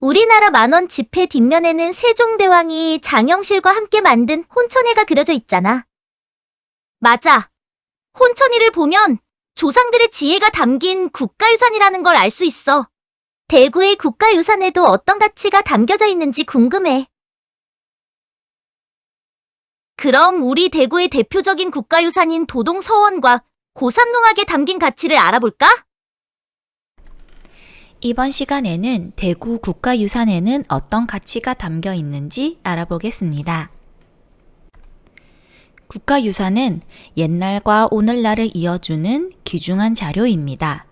우리나라 만원 지폐 뒷면에는 세종대왕이 장영실과 함께 만든 혼천회가 그려져 있잖아. 맞아. 혼천이를 보면 조상들의 지혜가 담긴 국가유산이라는 걸 알 수 있어. 대구의 국가유산에도 어떤 가치가 담겨져 있는지 궁금해. 그럼 우리 대구의 대표적인 국가유산인 도동서원과 고산농악에 담긴 가치를 알아볼까? 이번 시간에는 대구 국가유산에는 어떤 가치가 담겨 있는지 알아보겠습니다. 국가유산은 옛날과 오늘날을 이어주는 귀중한 자료입니다.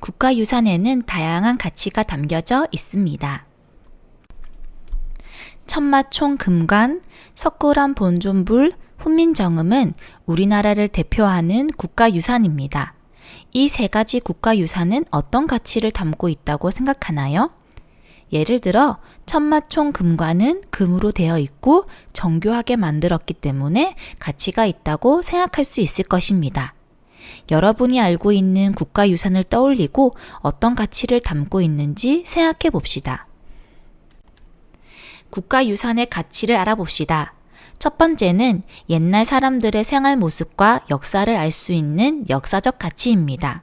국가유산에는 다양한 가치가 담겨져 있습니다. 천마총 금관, 석굴암 본존불, 훈민정음은 우리나라를 대표하는 국가유산입니다. 이 세 가지 국가유산은 어떤 가치를 담고 있다고 생각하나요? 예를 들어 천마총 금관은 금으로 되어 있고 정교하게 만들었기 때문에 가치가 있다고 생각할 수 있을 것입니다. 여러분이 알고 있는 국가유산을 떠올리고 어떤 가치를 담고 있는지 생각해 봅시다. 국가유산의 가치를 알아봅시다. 첫 번째는 옛날 사람들의 생활 모습과 역사를 알 수 있는 역사적 가치입니다.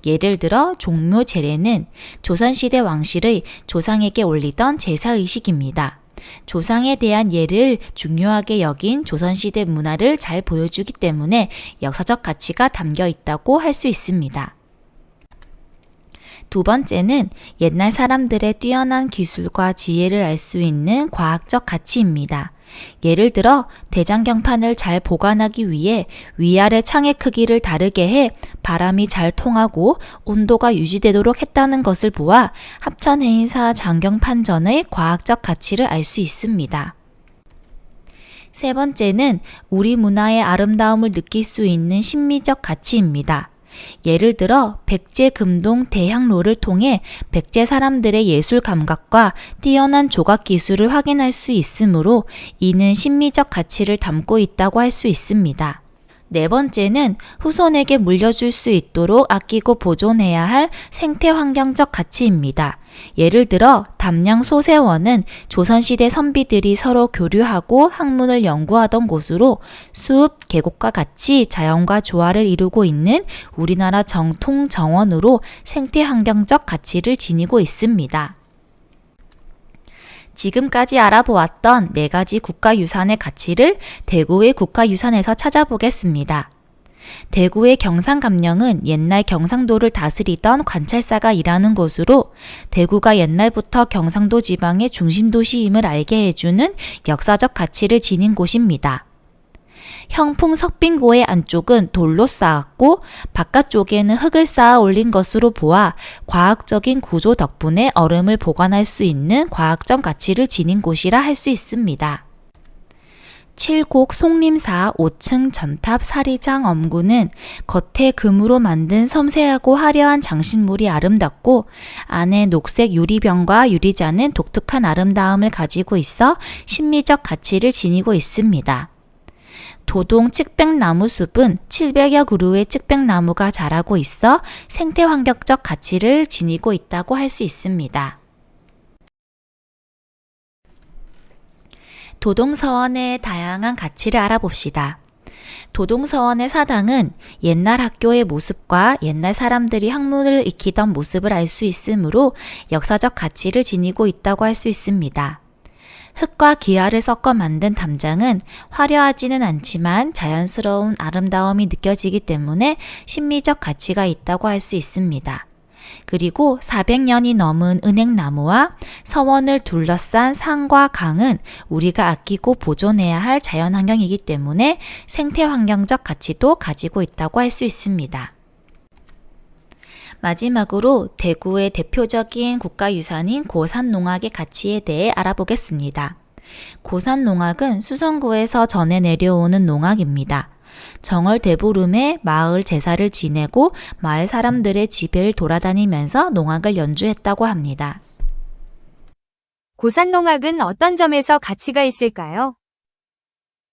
예를 들어 종묘 제례는 조선시대 왕실의 조상에게 올리던 제사의식입니다. 조상에 대한 예를 중요하게 여긴 조선시대 문화를 잘 보여주기 때문에 역사적 가치가 담겨 있다고 할 수 있습니다. 두 번째는 옛날 사람들의 뛰어난 기술과 지혜를 알 수 있는 과학적 가치입니다. 예를 들어 대장경판을 잘 보관하기 위해 위아래 창의 크기를 다르게 해 바람이 잘 통하고 온도가 유지되도록 했다는 것을 보아 합천해인사 장경판전의 과학적 가치를 알 수 있습니다. 세 번째는 우리 문화의 아름다움을 느낄 수 있는 심미적 가치입니다. 예를 들어 백제금동 대향로를 통해 백제 사람들의 예술 감각과 뛰어난 조각 기술을 확인할 수 있으므로 이는 심미적 가치를 담고 있다고 할 수 있습니다. 네 번째는 후손에게 물려줄 수 있도록 아끼고 보존해야 할 생태환경적 가치입니다. 예를 들어 담양 소세원은 조선시대 선비들이 서로 교류하고 학문을 연구하던 곳으로 숲, 계곡과 같이 자연과 조화를 이루고 있는 우리나라 정통 정원으로 생태환경적 가치를 지니고 있습니다. 지금까지 알아보았던 네 가지 국가유산의 가치를 대구의 국가유산에서 찾아보겠습니다. 대구의 경상감령은 옛날 경상도를 다스리던 관찰사가 일하는 곳으로 대구가 옛날부터 경상도 지방의 중심도시임을 알게 해주는 역사적 가치를 지닌 곳입니다. 형풍 석빙고의 안쪽은 돌로 쌓았고 바깥쪽에는 흙을 쌓아 올린 것으로 보아 과학적인 구조 덕분에 얼음을 보관할 수 있는 과학적 가치를 지닌 곳이라 할 수 있습니다. 칠곡 송림사 5층 전탑 사리장 엄구는 겉에 금으로 만든 섬세하고 화려한 장신물이 아름답고 안에 녹색 유리병과 유리잔은 독특한 아름다움을 가지고 있어 심미적 가치를 지니고 있습니다. 도동 측백나무 숲은 700여 그루의 측백나무가 자라고 있어 생태환경적 가치를 지니고 있다고 할 수 있습니다. 도동서원의 다양한 가치를 알아봅시다. 도동서원의 사당은 옛날 학교의 모습과 옛날 사람들이 학문을 익히던 모습을 알 수 있으므로 역사적 가치를 지니고 있다고 할 수 있습니다. 흙과 기아를 섞어 만든 담장은 화려하지는 않지만 자연스러운 아름다움이 느껴지기 때문에 심미적 가치가 있다고 할 수 있습니다. 그리고 400년이 넘은 은행나무와 서원을 둘러싼 산과 강은 우리가 아끼고 보존해야 할 자연환경이기 때문에 생태환경적 가치도 가지고 있다고 할 수 있습니다. 마지막으로 대구의 대표적인 국가유산인 고산농악의 가치에 대해 알아보겠습니다. 고산농악은 수성구에서 전해 내려오는 농악입니다. 정월 대보름에 마을 제사를 지내고 마을 사람들의 집을 돌아다니면서 농악을 연주했다고 합니다. 고산농악은 어떤 점에서 가치가 있을까요?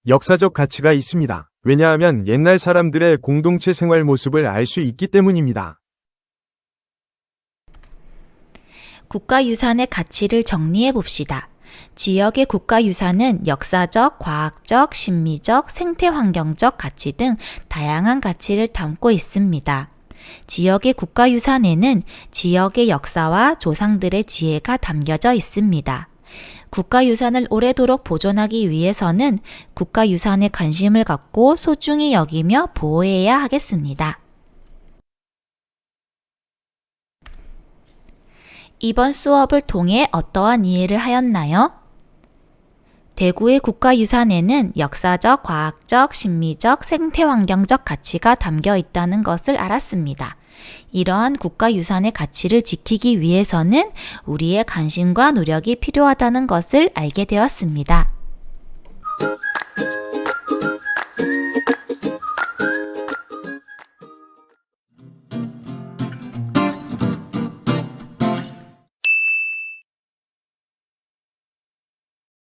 역사적 가치가 있습니다. 왜냐하면 옛날 사람들의 공동체 생활 모습을 알 수 있기 때문입니다. 국가유산의 가치를 정리해 봅시다. 지역의 국가유산은 역사적, 과학적, 심미적, 생태환경적 가치 등 다양한 가치를 담고 있습니다. 지역의 국가유산에는 지역의 역사와 조상들의 지혜가 담겨져 있습니다. 국가유산을 오래도록 보존하기 위해서는 국가유산에 관심을 갖고 소중히 여기며 보호해야 하겠습니다. 이번 수업을 통해 어떠한 이해를 하였나요? 대구의 국가유산에는 역사적, 과학적, 심미적, 생태환경적 가치가 담겨 있다는 것을 알았습니다. 이러한 국가유산의 가치를 지키기 위해서는 우리의 관심과 노력이 필요하다는 것을 알게 되었습니다.